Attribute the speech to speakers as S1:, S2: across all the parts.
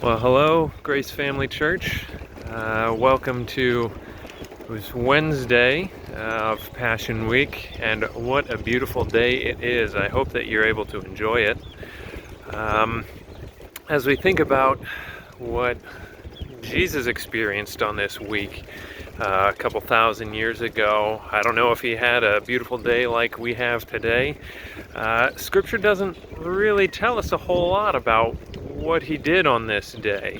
S1: Well, hello, Grace Family Church. Welcome to it was Wednesday of Passion Week, and what a beautiful day it is. I hope that you're able to enjoy it. As we think about what Jesus experienced on this week a couple thousand years ago, I don't know if he had a beautiful day like we have today. Scripture doesn't really tell us a whole lot about what he did on this day.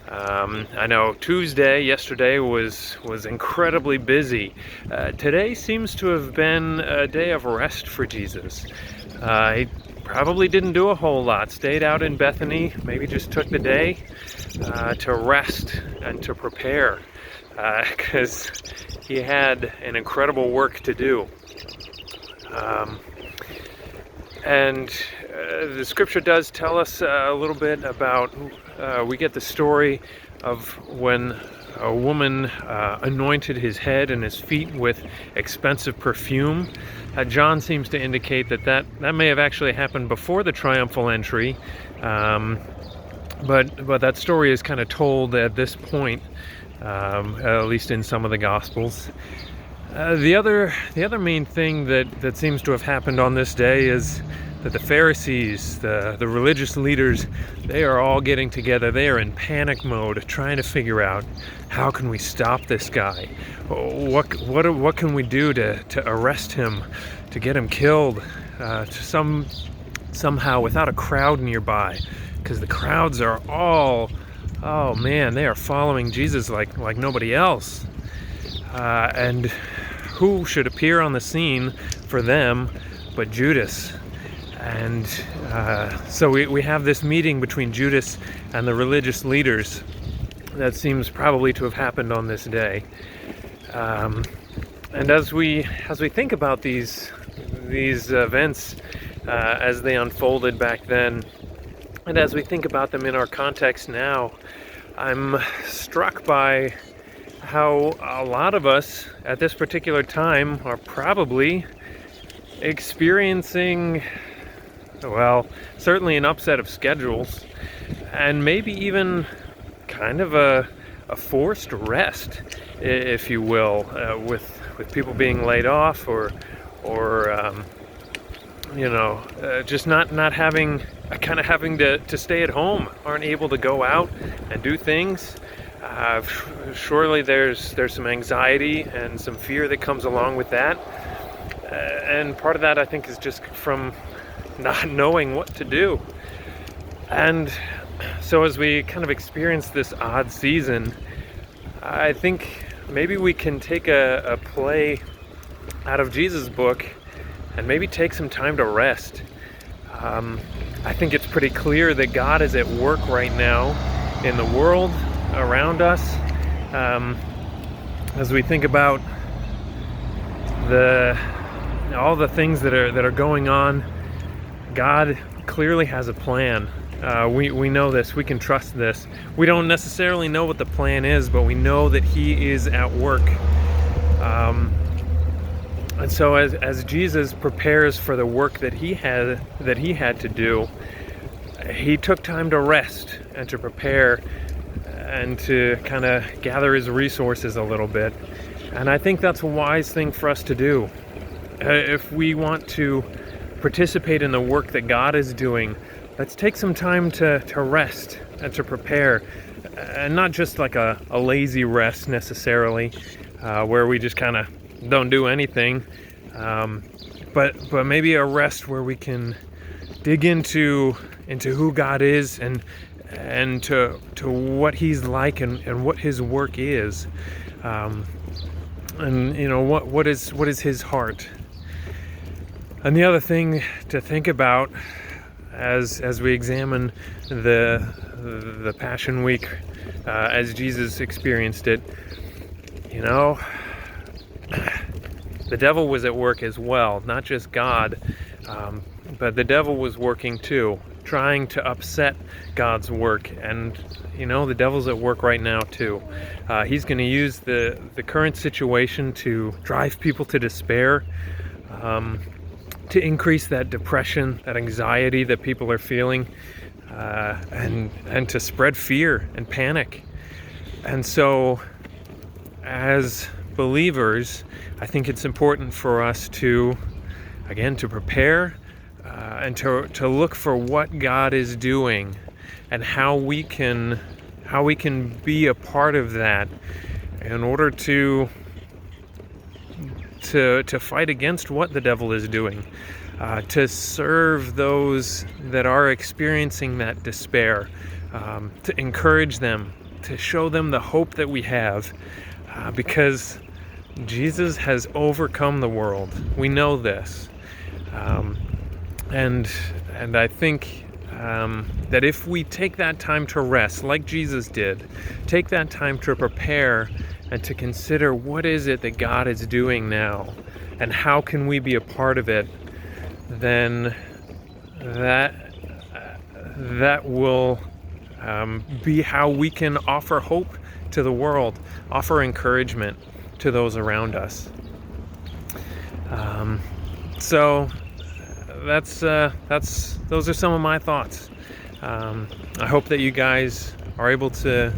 S1: I know yesterday was incredibly busy. Today seems to have been a day of rest for Jesus. He probably didn't do a whole lot, stayed out in Bethany, maybe just took the day to rest and to prepare, because he had an incredible work to do. And the scripture does tell us a little bit about, we get the story of when a woman anointed his head and his feet with expensive perfume. John seems to indicate that may have actually happened before the triumphal entry, but that story is kind of told at this point, at least in some of the Gospels. The other main thing that seems to have happened on this day is that the Pharisees, the religious leaders, they are all getting together. They are in panic mode, trying to figure out, how can we stop this guy? What can we do to arrest him, to get him killed, somehow without a crowd nearby? Because the crowds are all, oh man, they are following Jesus like nobody else. And who should appear on the scene for them but Judas? And so we have this meeting between Judas and the religious leaders that seems probably to have happened on this day. And as we think about these events as they unfolded back then, and as we think about them in our context now, I'm struck by how a lot of us at this particular time are probably experiencing, well, certainly an upset of schedules, and maybe even kind of a forced rest, if you will, with people being laid off or just not having, kind of having to stay at home, aren't able to go out and do things. Surely there's some anxiety and some fear that comes along with that, and part of that, I think, is just from not knowing what to do. And so as we kind of experience this odd season, I think maybe we can take a play out of Jesus' book and maybe take some time to rest. I think it's pretty clear that God is at work right now in the world around us. As we think about all the things that are going on, God clearly has a plan. We know this. We can trust this. We don't necessarily know what the plan is, but we know that He is at work. And so as Jesus prepares for the work that he had to do, He took time to rest and to prepare and to kind of gather His resources a little bit. And I think that's a wise thing for us to do. If we want to participate in the work that God is doing, let's take some time to rest and to prepare. And not just like a lazy rest necessarily, where we just kind of don't do anything, but maybe a rest where we can dig into who God is and to what He's like and what His work is, and what is His heart. And the other thing to think about as we examine the Passion Week as Jesus experienced it, the devil was at work as well, not just God, but the devil was working too, trying to upset God's work. And the devil's at work right now too. He's going to use the current situation to drive people to despair, to increase that depression, that anxiety that people are feeling. and to spread fear and panic. And so, as believers, I think it's important for us to, again, to prepare and to look for what God is doing and how we can be a part of that in order to fight against what the devil is doing, to serve those that are experiencing that despair, to encourage them, to show them the hope that we have, because Jesus has overcome the world. We know this, and I think that if we take that time to rest, like Jesus did, take that time to prepare and to consider what is it that God is doing now, and how can we be a part of it, then that will be how we can offer hope to the world, offer encouragement to those around us. So those are some of my thoughts. I hope that you guys are able to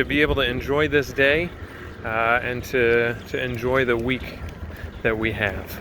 S1: be able to enjoy this day and to enjoy the week that we have.